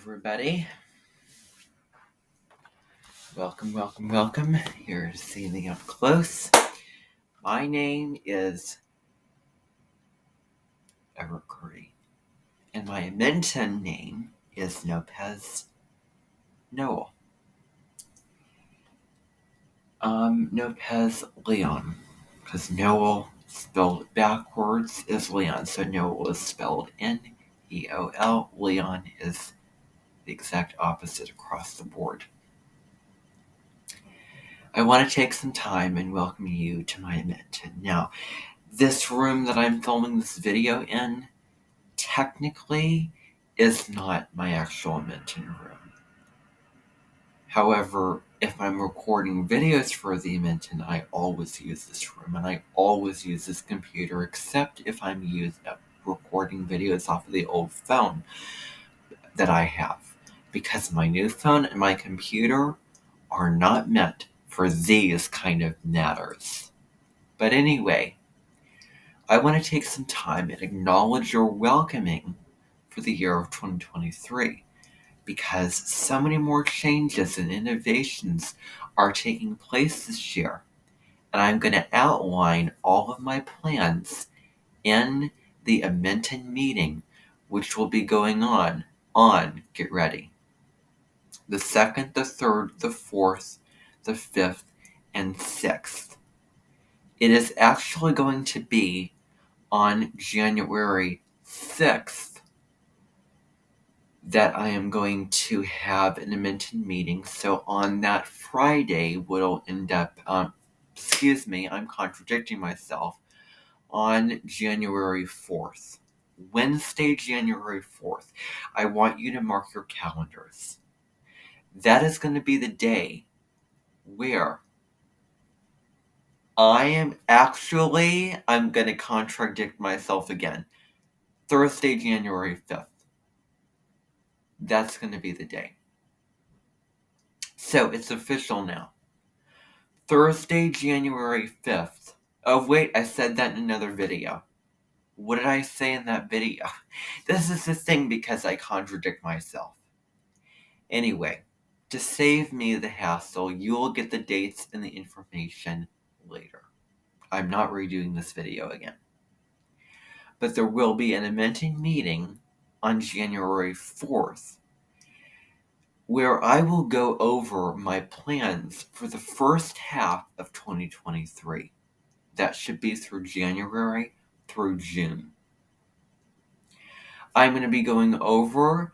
everybody. Welcome. Here's seeing up close. My name is Eric Curry, and my Amenten name is Noel. Nopez Leon, because Noel spelled backwards is Leon, so Noel is spelled N-E-O-L. Leon is the exact opposite across the board. I want to take some time and welcome you to my Amenten. Now, this room that I'm filming this video in technically is not my actual Amenten room. However, if I'm recording videos for the Amenten, I always use this room and I always use this computer, except if I'm recording videos off of the old phone that I have, because my new phone and my computer are not meant for these kind of matters. But anyway, I want to take some time and acknowledge your welcoming for the year of 2023, because so many more changes and innovations are taking place this year, and I'm going to outline all of my plans in the Amenten meeting, which will be going on, get ready, the 2nd, the 3rd, the 4th, the 5th, and 6th. It is actually going to be on January 6th that I am going to have an Amenten meeting. So on that Friday, will end up, I'm contradicting myself, on January 4th. Wednesday, January 4th. I want you to mark your calendars. That is going to be the day where I'm going to contradict myself again. Thursday, January 5th. That's going to be the day. So it's official now. Thursday, January 5th. Oh, wait, I said that in another video. What did I say in that video? This is the thing because I contradict myself. Anyway, to save me the hassle, you'll get the dates and the information later. I'm not redoing this video again. But there will be an Amenten meeting on January 4th where I will go over my plans for the first half of 2023. That should be through January through June. I'm going to be going over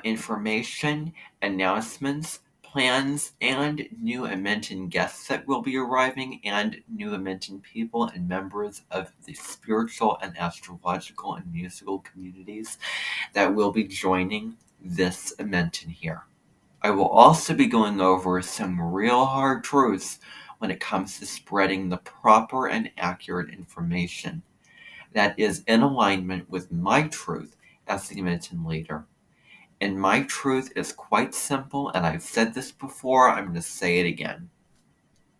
information, announcements, plans, and new Amenten guests that will be arriving, and new Amenten people and members of the spiritual and astrological and musical communities that will be joining this Amenten here. I will also be going over some real hard truths when it comes to spreading the proper and accurate information that is in alignment with my truth as the Amenten leader. And my truth is quite simple, and I've said this before, I'm going to say it again.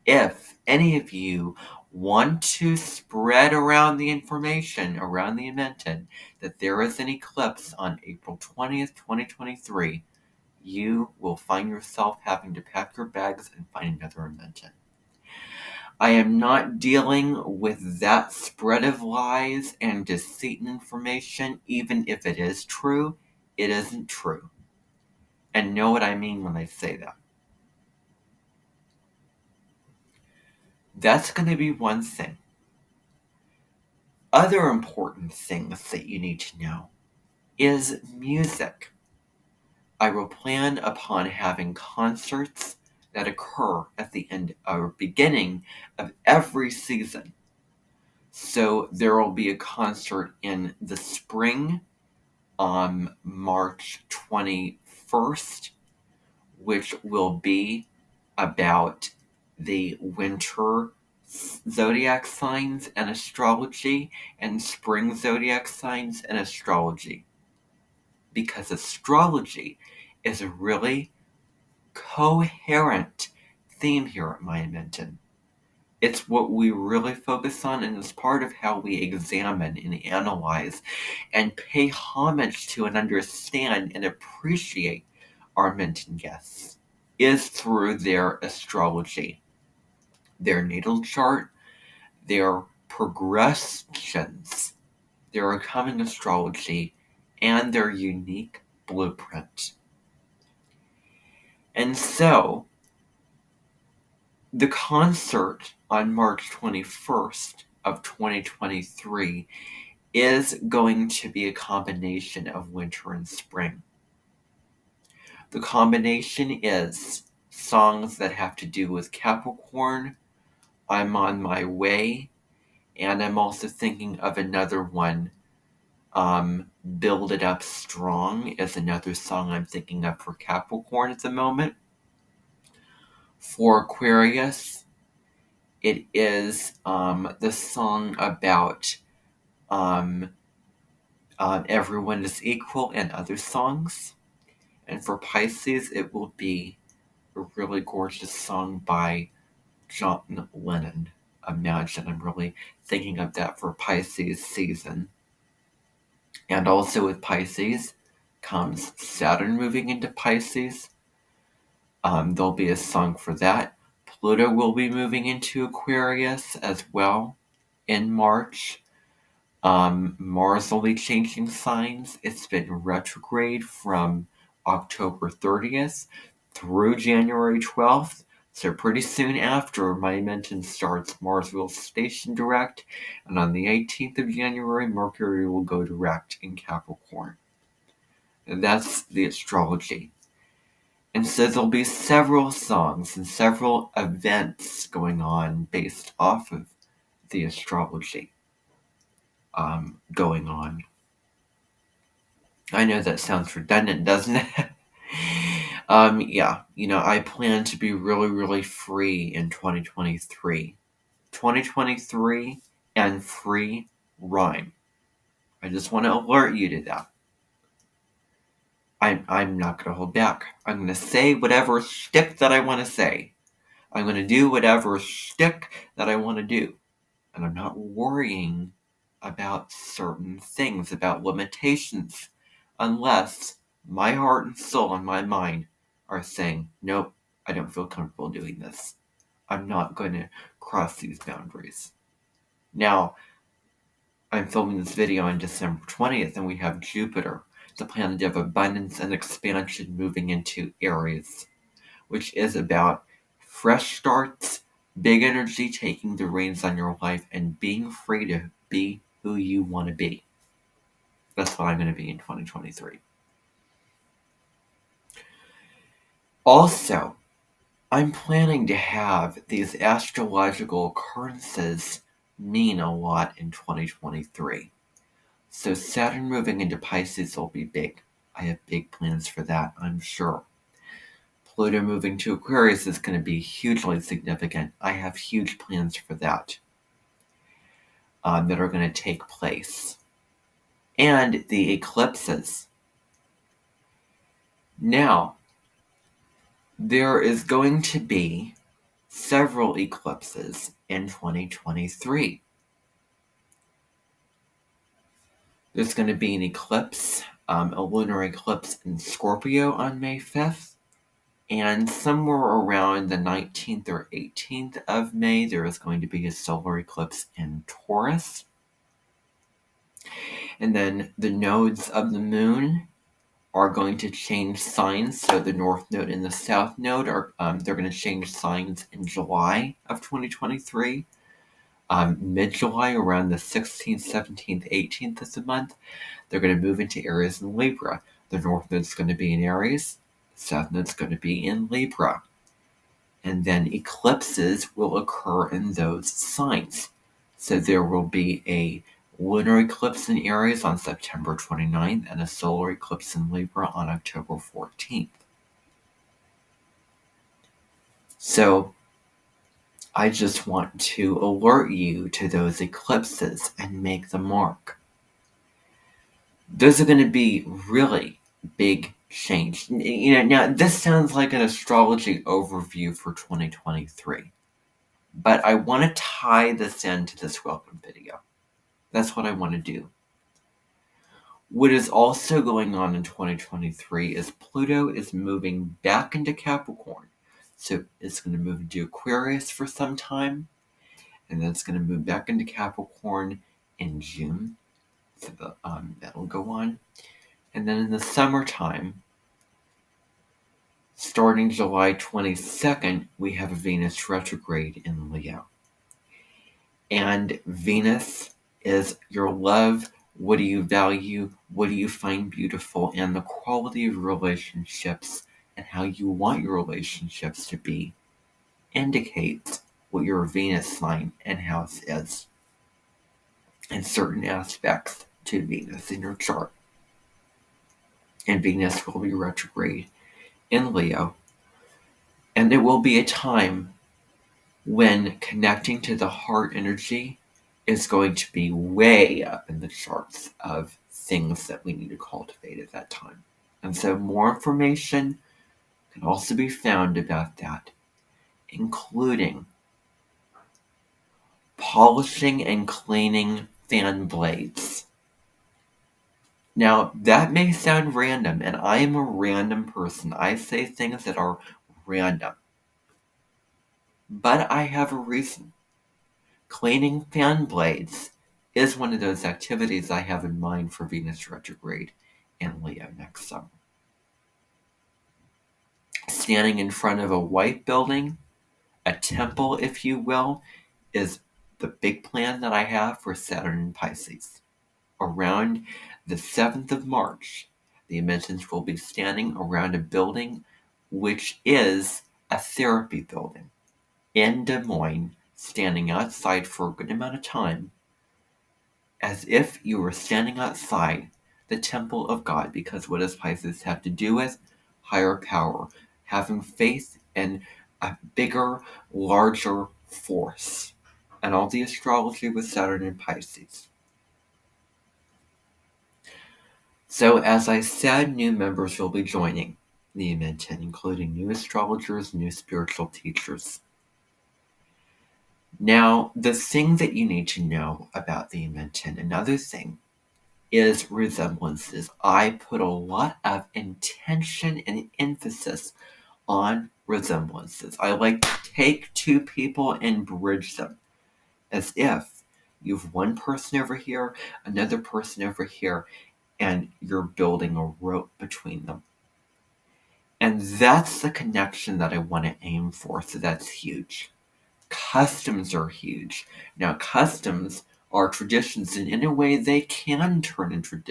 If any of you want to spread around the information around the Amenten that there is an eclipse on April 20th, 2023, you will find yourself having to pack your bags and find another Amenten. I am not dealing with that spread of lies and deceit and information. Even if it is true, it isn't true. And know what I mean when I say that. That's going to be one thing. Other important things that you need to know is music. I will plan upon having concerts that occur at the end or beginning of every season. So there will be a concert in the spring on March 21st, which will be about the winter zodiac signs and astrology and spring zodiac signs and astrology. Because astrology is a really coherent theme here at my Amenten. It's what we really focus on, and it's part of how we examine and analyze and pay homage to and understand and appreciate our Amenten guests is through their astrology, their natal chart, their progressions, their incoming astrology, and their unique blueprint. And so, the concert on March 21st of 2023 is going to be a combination of winter and spring. The combination is songs that have to do with Capricorn, I'm on my way, and I'm also thinking of another one. Build It Up Strong is another song I'm thinking of for Capricorn at the moment. For Aquarius, it is the song about Everyone is Equal and other songs. And for Pisces, it will be a really gorgeous song by John Lennon. Imagine, I'm really thinking of that for Pisces season. And also with Pisces comes Saturn moving into Pisces. There'll be a song for that. Pluto will be moving into Aquarius as well in March. Mars will be changing signs. It's been retrograde from October 30th through January 12th. So pretty soon after my Amenten starts, Mars will station direct, and on the 18th of January, Mercury will go direct in Capricorn. And that's the astrology. And so there'll be several songs and several events going on based off of the astrology going on. I know that sounds redundant, doesn't it? Yeah, I plan to be really, really free in 2023. 2023 and free rhyme. I just want to alert you to that. I'm not going to hold back. I'm going to say whatever shtick that I want to say. I'm going to do whatever shtick that I want to do. And I'm not worrying about certain things, about limitations, unless my heart and soul and my mind are saying, nope, I don't feel comfortable doing this. I'm not going to cross these boundaries. Now, I'm filming this video on December 20th, and we have Jupiter, the planet of abundance and expansion, moving into Aries, which is about fresh starts, big energy, taking the reins on your life, and being free to be who you want to be. That's what I'm going to be in 2023. Also, I'm planning to have these astrological occurrences mean a lot in 2023. So Saturn moving into Pisces will be big. I have big plans for that, I'm sure. Pluto moving to Aquarius is going to be hugely significant. I have huge plans for that that are going to take place. And the eclipses. Now, there is going to be several eclipses in 2023. There's going to be an eclipse, a lunar eclipse in Scorpio on May 5th. And somewhere around the 19th or 18th of May, there is going to be a solar eclipse in Taurus. And then the nodes of the moon are going to change signs. So the north node and the south node are they're going to change signs in July of 2023. Mid-July, around the 16th, 17th, 18th of the month, they're going to move into Aries and Libra. The north node is going to be in Aries. The south node is going to be in Libra. And then eclipses will occur in those signs. So there will be a lunar eclipse in Aries on September 29th and a solar eclipse in Libra on October 14th. So I just want to alert you to those eclipses and make the mark. Those are going to be really big change. Now this sounds like an astrology overview for 2023. But I want to tie this into this welcome video. That's what I want to do. What is also going on in 2023 is Pluto is moving back into Capricorn. So it's going to move into Aquarius for some time, and then it's going to move back into Capricorn in June. So that'll go on. And then in the summertime, starting July 22nd, we have a Venus retrograde in Leo. And Venus is your love. What do you value? What do you find beautiful? And the quality of relationships and how you want your relationships to be indicates what your Venus sign and house is, and certain aspects to Venus in your chart. And Venus will be retrograde in Leo. And it will be a time when connecting to the heart energy is going to be way up in the charts of things that we need to cultivate at that time. And so more information can also be found about that, including polishing and cleaning fan blades. Now, that may sound random, and I am a random person. I say things that are random. But I have a reason. Cleaning fan blades is one of those activities I have in mind for Venus retrograde in Leo next summer. Standing in front of a white building, a temple, if you will, is the big plan that I have for Saturn and Pisces. Around the 7th of March, the Amentens will be standing around a building which is a therapy building in Des Moines, standing outside for a good amount of time, as if you were standing outside the temple of God, because what does Pisces have to do with? Higher power, having faith in a bigger, larger force, and all the astrology with Saturn and Pisces. So as I said, new members will be joining the Amenten, including new astrologers, new spiritual teachers. Now, the thing that you need to know about the Amenten, another thing, is resemblances. I put a lot of intention and emphasis on resemblances. I like to take two people and bridge them, as if you have one person over here, another person over here, and you're building a rope between them. And that's the connection that I want to aim for, so that's huge. Customs are huge. Now, customs are traditions, and in a way they can turn into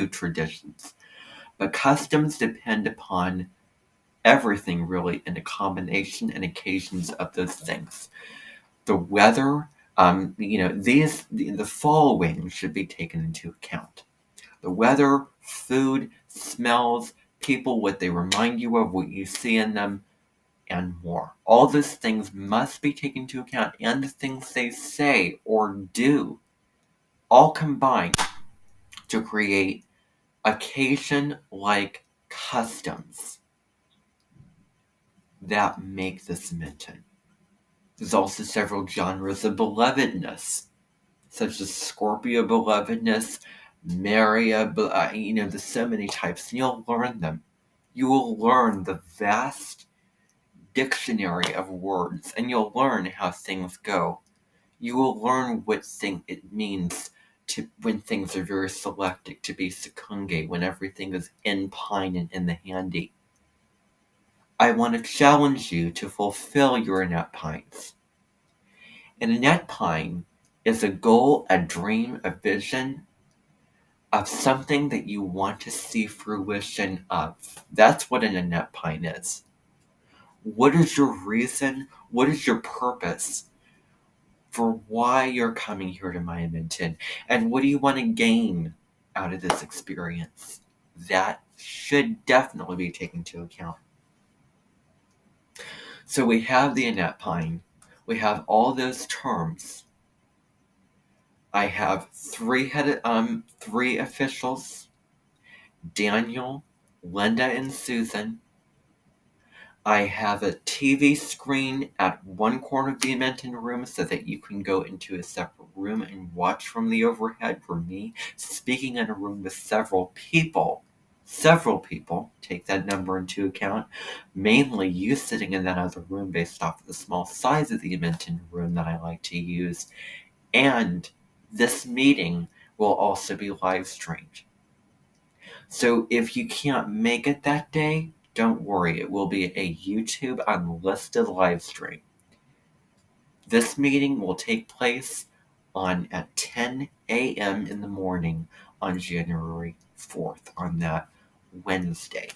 traditions. But customs depend upon everything, really, in a combination and occasions of those things. The weather, the following should be taken into account. The weather, food, smells, people, what they remind you of, what you see in them, and more. All those things must be taken into account, and the things they say or do, all combined to create occasion-like customs that make this Amenten. There's also several genres of belovedness, such as Scorpio belovedness, Maria, there's so many types, and you'll learn them. You will learn the vast dictionary of words, and you'll learn how things go. You will learn what thing it means to when things are very selective, to be secunge, when everything is in pine and in the handy. I want to challenge you to fulfill your Annette Pines. An Annette Pine is a goal, a dream, a vision of something that you want to see fruition of. That's what an Annette Pine is. What is your reason? What is your purpose for why you're coming here to my Amenten? And what do you want to gain out of this experience? That should definitely be taken into account. So we have the Annette Pine. We have all those terms. I have three officials: Daniel, Linda, and Susan. I have a TV screen at one corner of the Amenten room so that you can go into a separate room and watch from the overhead for me speaking in a room with several people. Several people, take that number into account. Mainly you sitting in that other room based off of the small size of the Amenten room that I like to use. And this meeting will also be live streamed. So if you can't make it that day, don't worry, it will be a YouTube unlisted live stream. This meeting will take place at 10 a.m. in the morning on January 4th, on that Wednesday.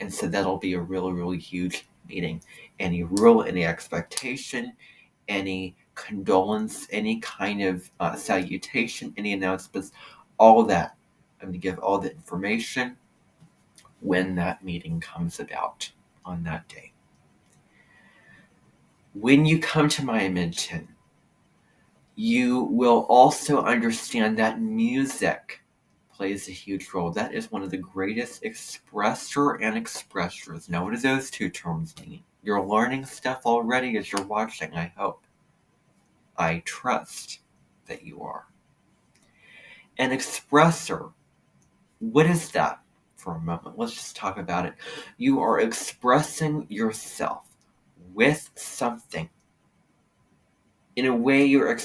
And so that'll be a really, really huge meeting. Any rule, any expectation, any condolence, any kind of salutation, any announcements, all of that. I'm going to give all the information when that meeting comes about on that day. When you come to my Amenten, you will also understand that music plays a huge role. That is one of the greatest expressor and expressors. Now, what do those two terms mean? You're learning stuff already as you're watching, I hope. I trust that you are. An expressor, what is that? For a moment, let's just talk about it. You are expressing yourself with something. In a way, you're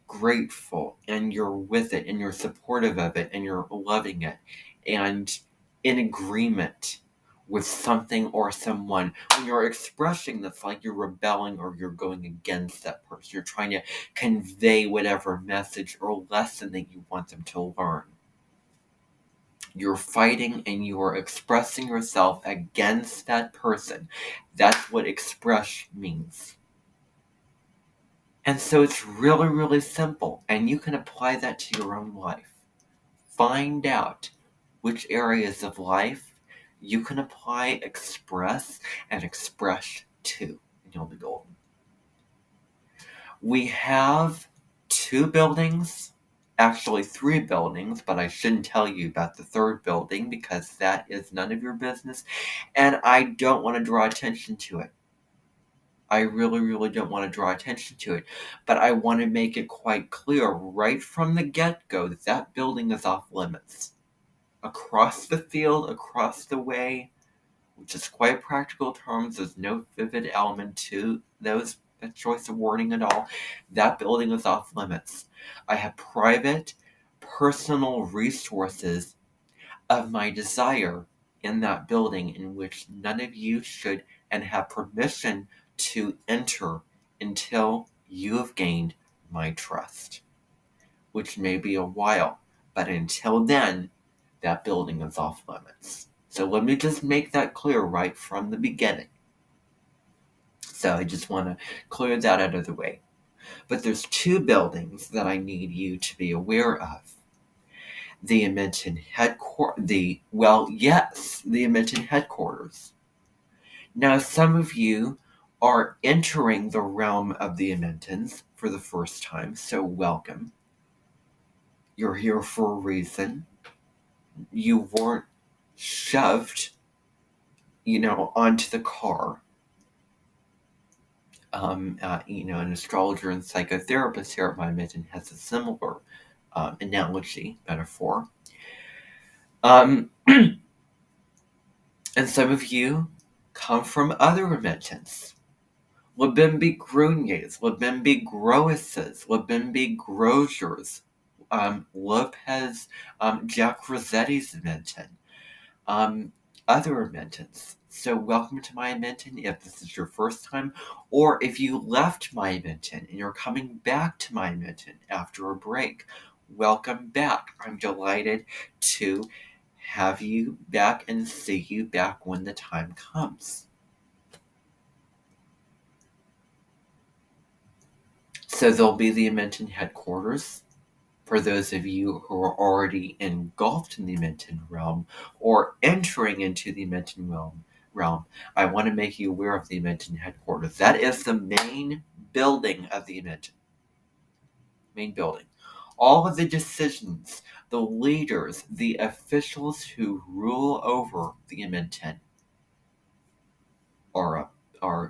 grateful and you're with it and you're supportive of it and you're loving it and in agreement with something or someone. When you're expressing this, like you're rebelling or you're going against that person, you're trying to convey whatever message or lesson that you want them to learn. You're fighting and you are expressing yourself against that person. That's what express means. And so it's really, really simple, and you can apply that to your own life. Find out which areas of life you can apply express and express to, and you'll be golden. We have 2 buildings, actually 3 buildings, but I shouldn't tell you about the 3rd building because that is none of your business, and I don't want to draw attention to it. I really, really don't want to draw attention to it, but I want to make it quite clear right from the get-go that that building is off limits. Across the field, across the way, which is quite practical terms, there's no vivid element to that choice of wording at all. That building is off limits. I have private, personal resources of my desire in that building in which none of you should and have permission to enter until you have gained my trust, which may be a while, but until then, that building is off limits. So let me just make that clear right from the beginning. So I just want to clear that out of the way. But there's 2 buildings that I need you to be aware of. The Amenten headquarters. Now, some of you are entering the realm of the Amentens for the first time, so welcome. You're here for a reason. You weren't shoved, onto the car. An astrologer and psychotherapist here at my Amenten has a similar analogy, metaphor. And some of you come from other Amentens. Labimbi Gruniers, Labimbi Groises, Labimbi Grosiers, Lopez, Jack Rossetti's Amenten, other Amentens. So welcome to my Amenten if this is your first time, or if you left my Amenten and you're coming back to my Amenten after a break, welcome back. I'm delighted to have you back and see you back when the time comes. So there'll be the Amenten headquarters for those of you who are already engulfed in the Amenten realm or entering into the Amenten realm. I want to make you aware of the Amenten headquarters. That is the main building of the Amenten. Main building. All of the decisions, the leaders, the officials who rule over the Amenten are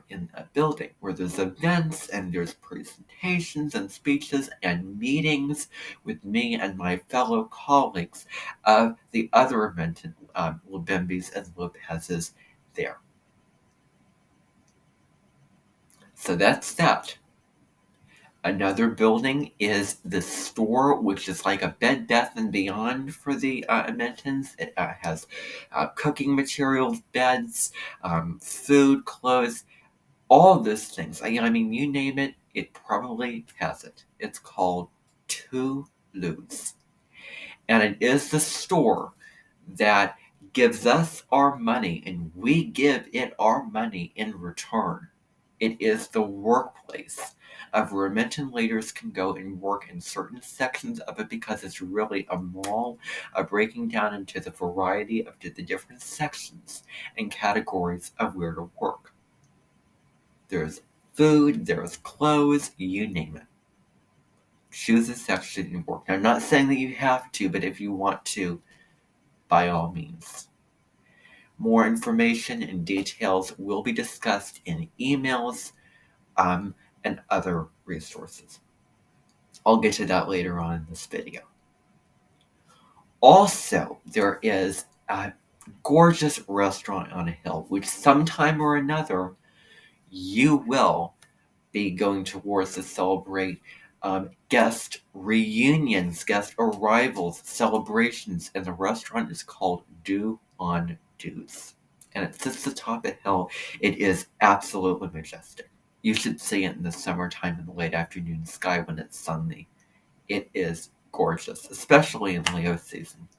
in a building where there's events and there's presentations and speeches and meetings with me and my fellow colleagues of the other Amenten Lubimbis and Lopez's there. So that's that. Another building is the store, which is like a Bed Bath & Beyond for the Amentons. It has cooking materials, beds, food, clothes, all those things. I mean, you name it, it probably has it. It's called Toulouse. And it is the store that gives us our money, and we give it our money in return. It is the workplace of where Amenten leaders can go and work in certain sections of it because it's really a mall, breaking down into the variety of the different sections and categories of where to work. There's food, there's clothes, you name it. Choose a section and work. Now, I'm not saying that you have to, but if you want to, by all means. More information and details will be discussed in emails and other resources. I'll get to that later on in this video. Also, there is a gorgeous restaurant on a hill, which sometime or another you will be going towards to celebrate guest reunions, guest arrivals, celebrations, and the restaurant is called Deux on Deux. And it sits atop a hill. It is absolutely majestic. You should see it in the summertime in the late afternoon sky when it's sunny. It is gorgeous, especially in Leo season.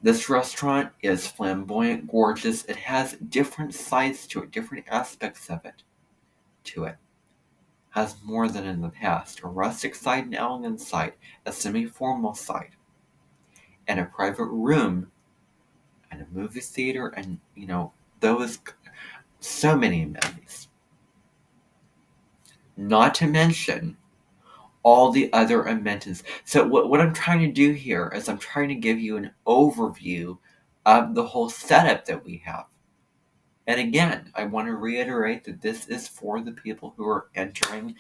This restaurant is flamboyant, gorgeous. It has different sides to it, different aspects of it to it. Has more than in the past. A rustic side, an elegant side, a semi-formal side, and a private room, and a movie theater, and, those, so many amenities. Not to mention all the other amenities. So what I'm trying to do here is I'm trying to give you an overview of the whole setup that we have. And again, I want to reiterate that this is for the people who are entering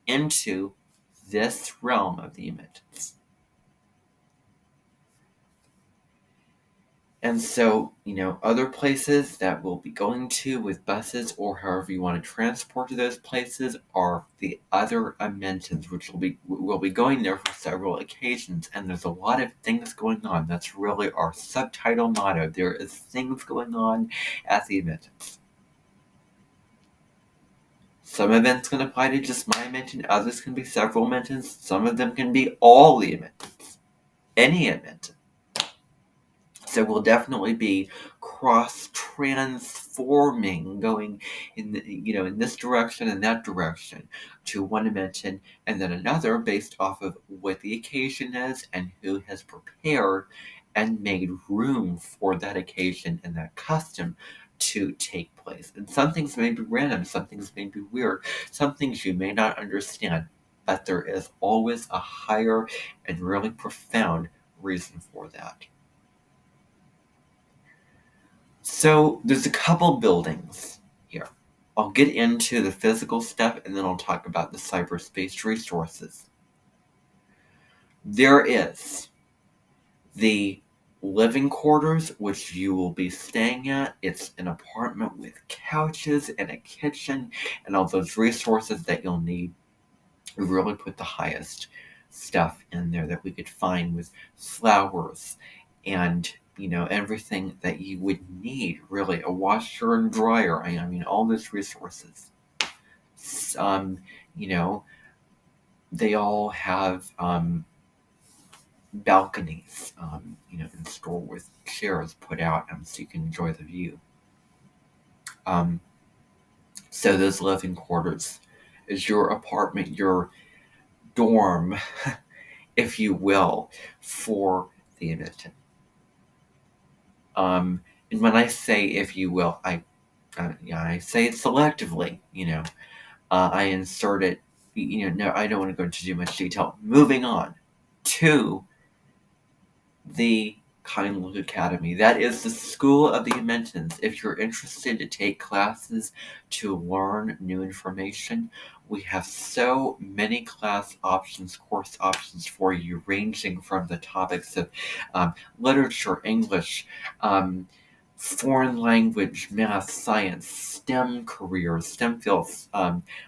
into this realm of the Amentons. And so, other places that we'll be going to with buses or however you want to transport to those places are the other Amentons, which we'll be going there for several occasions. And there's a lot of things going on. That's really our subtitle motto. There is things going on at the Amentons. Some events can apply to just my Amenten, others can be several Amentons, some of them can be all the Amentons. Any Amenten. So we'll definitely be cross-transforming, going in this direction and that direction to one Amenten and then another based off of what the occasion is and who has prepared and made room for that occasion and that custom to take place. And some things may be random, some things may be weird, some things you may not understand, but there is always a higher and really profound reason for that. So there's a couple buildings here. I'll get into the physical stuff and then I'll talk about the cyberspace resources. There is the living quarters, which you will be staying at. It's an apartment with couches and a kitchen and all those resources that you'll need. We really put the highest stuff in there that we could find with flowers and everything that you would need, really. A washer and dryer. I mean, all those resources. They all have balconies, installed with chairs put out so you can enjoy the view. So those living quarters is your apartment, your dorm, if you will, for the Amenten. And when I say if you will, I say it selectively. I insert it. No, I don't want to go into too much detail. Moving on to the Kind Look Academy. That is the school of the Amentens. If you're interested to take classes to learn new information, we have so many class options, course options for you, ranging from the topics of literature, English, foreign language, math, science, STEM careers, STEM fields,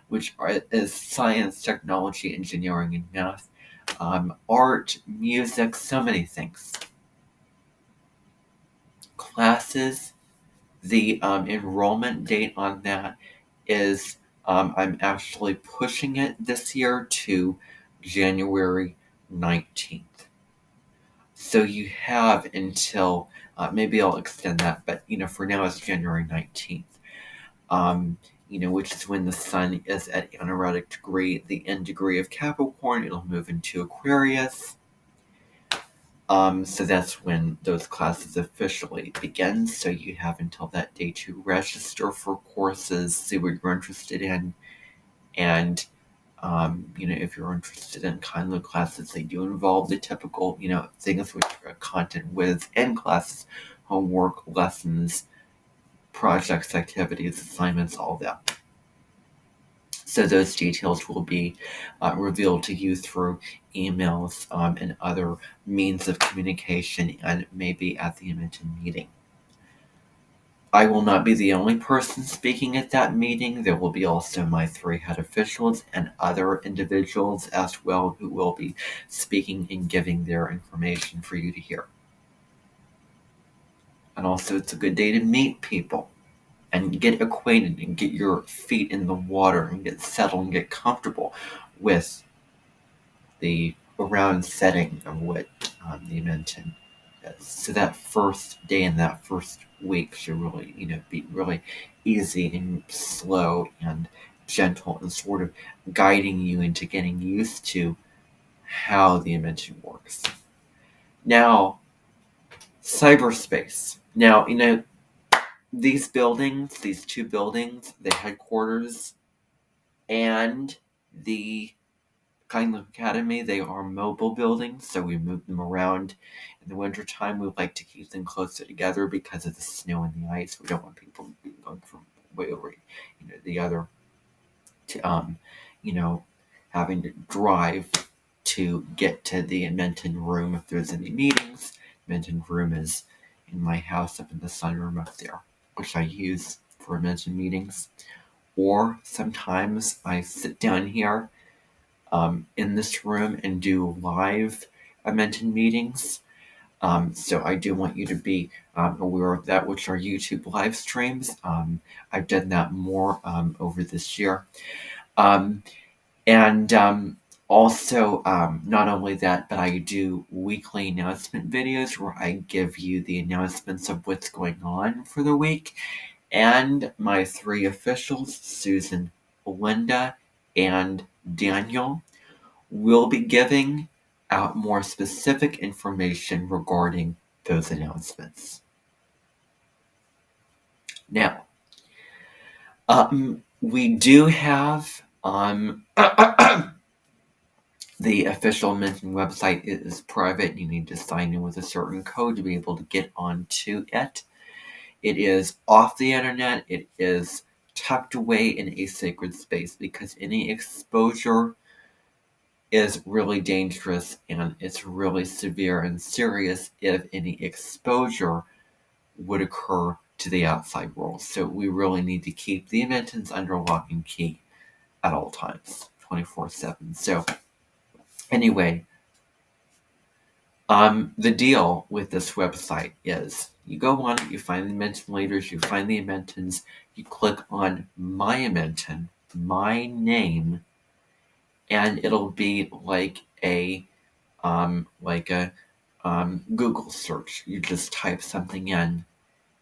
which is science, technology, engineering, and math, art, music, so many things. Classes, the enrollment date on that is, I'm actually pushing it this year to January 19th. So you have until, maybe I'll extend that, but for now it's January 19th. Which is when the sun is at anaretic degree, the end degree of Capricorn. It'll move into Aquarius. So that's when those classes officially begin. So you have until that day to register for courses, see what you're interested in, and if you're interested in kind of classes, they do involve the typical, things which are content with in classes, homework, lessons, projects, activities, assignments, all that. So those details will be revealed to you through emails and other means of communication, and maybe at the Amenten meeting. I will not be the only person speaking at that meeting. There will be also my 3 head officials and other individuals as well who will be speaking and giving their information for you to hear. And also, it's a good day to meet people and get acquainted and get your feet in the water and get settled and get comfortable with the around setting of what the Amenten is. So that first day and that first week should really, be really easy and slow and gentle and sort of guiding you into getting used to how the Amenten works. Now, cyberspace. Now, these buildings, these 2 buildings, the headquarters and the Kind Look Academy, they are mobile buildings, so we move them around. In the wintertime, we like to keep them closer together because of the snow and the ice. We don't want people going from way over, the other, to, having to drive to get to the Amenten room if there's any meetings. Amenten room is in my house up in the sunroom up there, which I use for Amenten meetings. Or sometimes I sit down here in this room and do live Amenten meetings. So I do want you to be aware of that, which are YouTube live streams. I've done that more over this year. Also, not only that, but I do weekly announcement videos where I give you the announcements of what's going on for the week. And my 3 officials, Susan, Linda, and Daniel, will be giving out more specific information regarding those announcements. Now, we do have the official Amenten website is private. You need to sign in with a certain code to be able to get onto it. It is off the internet. It is tucked away in a sacred space because any exposure is really dangerous, and it's really severe and serious if any exposure would occur to the outside world. So we really need to keep the Amentens under lock and key at all times, 24/7. So anyway, the deal with this website is you go on it, you find the Amenten leaders, you find the Amentens, you click on My Amenten, my name, and it'll be like a Google search. You just type something in,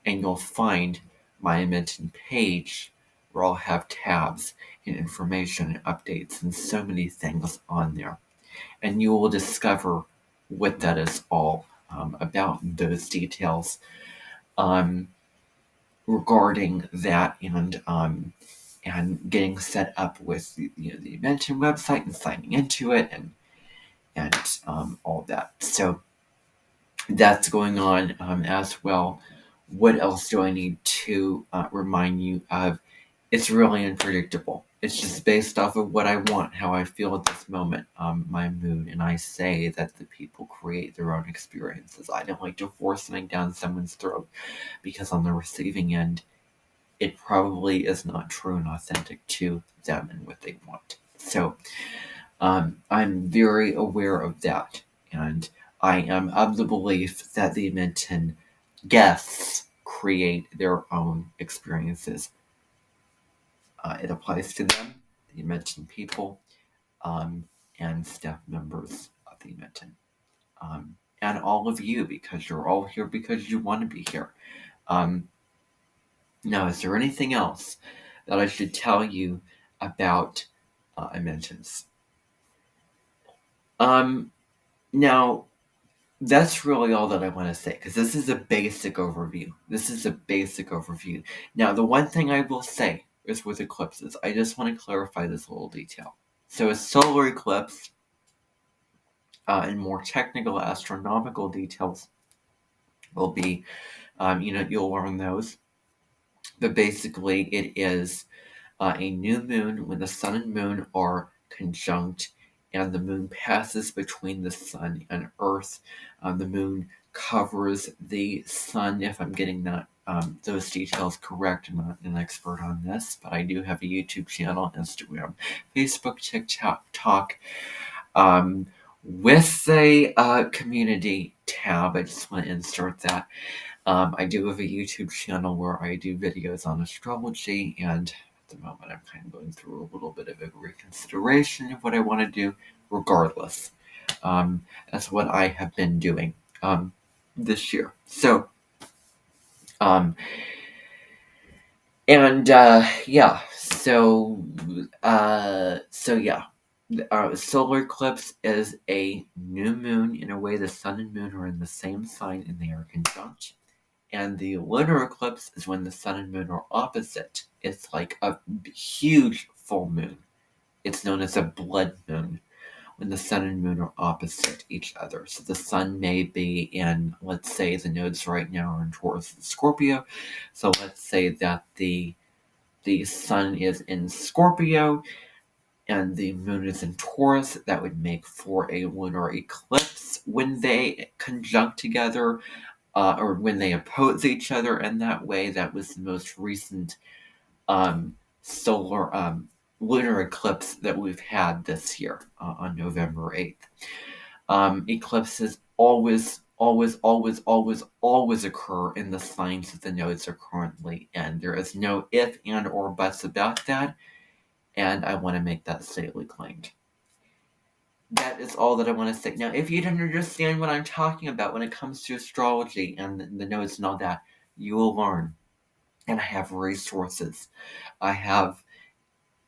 and you'll find my Amenten page where I'll have tabs and information and updates and so many things on there. And you will discover what that is all about, those details regarding that, and getting set up with the Amenten website and signing into it and all that. So that's going on as well. What else do I need to remind you of? It's really unpredictable. It's just based off of what I want, how I feel at this moment, my mood. And I say that the people create their own experiences. I don't like to force something down someone's throat because on the receiving end, it probably is not true and authentic to them and what they want. So I'm very aware of that. And I am of the belief that the Amenten guests create their own experiences. It applies to them, the Amenten people, um, and staff members of the Amenten. And all of you, because you're all here because you want to be here. Um, Now, is there anything else that I should tell you about Amentens? Now, that's really all that I want to say, because this is a basic overview. Now, the one thing I will say is with eclipses, I just want to clarify this little detail. So a solar eclipse, and more technical astronomical details will be, you'll learn those. But basically, it is a new moon when the sun and moon are conjunct and the moon passes between the sun and earth. The moon covers the sun, if I'm getting those details correct. I'm not an expert on this, but I do have a YouTube channel, Instagram, Facebook, TikTok, with a community tab. I just want to insert that. I do have a YouTube channel where I do videos on astrology, and at the moment I'm kind of going through a little bit of a reconsideration of what I want to do. Regardless, that's what I have been doing this year. So, yeah. Solar eclipse is a new moon. In a way, the sun and moon are in the same sign and they are conjunct. And the lunar eclipse is when the sun and moon are opposite. It's like a huge full moon. It's known as a blood moon when the sun and moon are opposite each other. So the sun may be in, let's say the nodes right now are in Taurus and Scorpio. So let's say that the sun is in Scorpio and the moon is in Taurus. That would make for a lunar eclipse when they conjunct together. Or when they oppose each other in that way. That was the most recent solar lunar eclipse that we've had this year on November 8th. Eclipses always occur in the signs that the nodes are currently in. There is no if, and, or buts about that, and I want to make that safely claimed. That is all that I want to say. Now, if you don't understand what I'm talking about when it comes to astrology and the nodes and all that, you will learn. And I have resources. I have,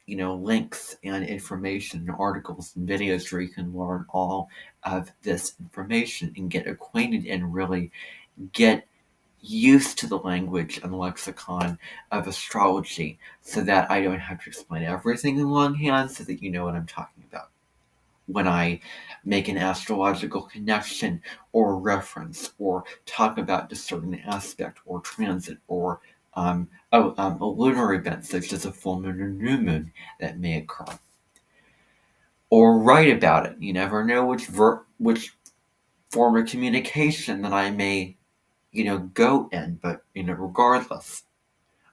links and information and articles and videos where you can learn all of this information and get acquainted and really get used to the language and lexicon of astrology so that I don't have to explain everything in longhand, so that you know what I'm talking about when I make an astrological connection or reference or talk about a certain aspect or transit or a lunar event such as a full moon or new moon that may occur. Or write about it. You never know which form of communication that I may, go in, but, regardless,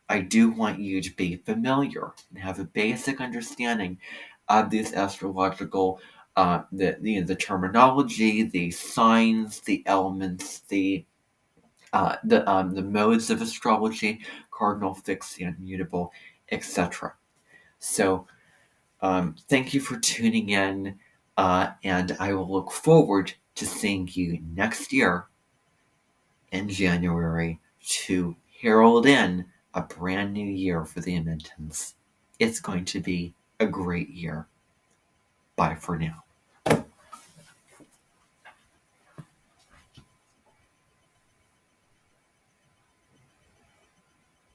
I do want you to be familiar and have a basic understanding of these astrological, the terminology, the signs, the elements, the modes of astrology, cardinal, fixed, and mutable, etc. So, thank you for tuning in, and I will look forward to seeing you next year in January to herald in a brand new year for the Amentens. It's going to be a great year. Bye for now.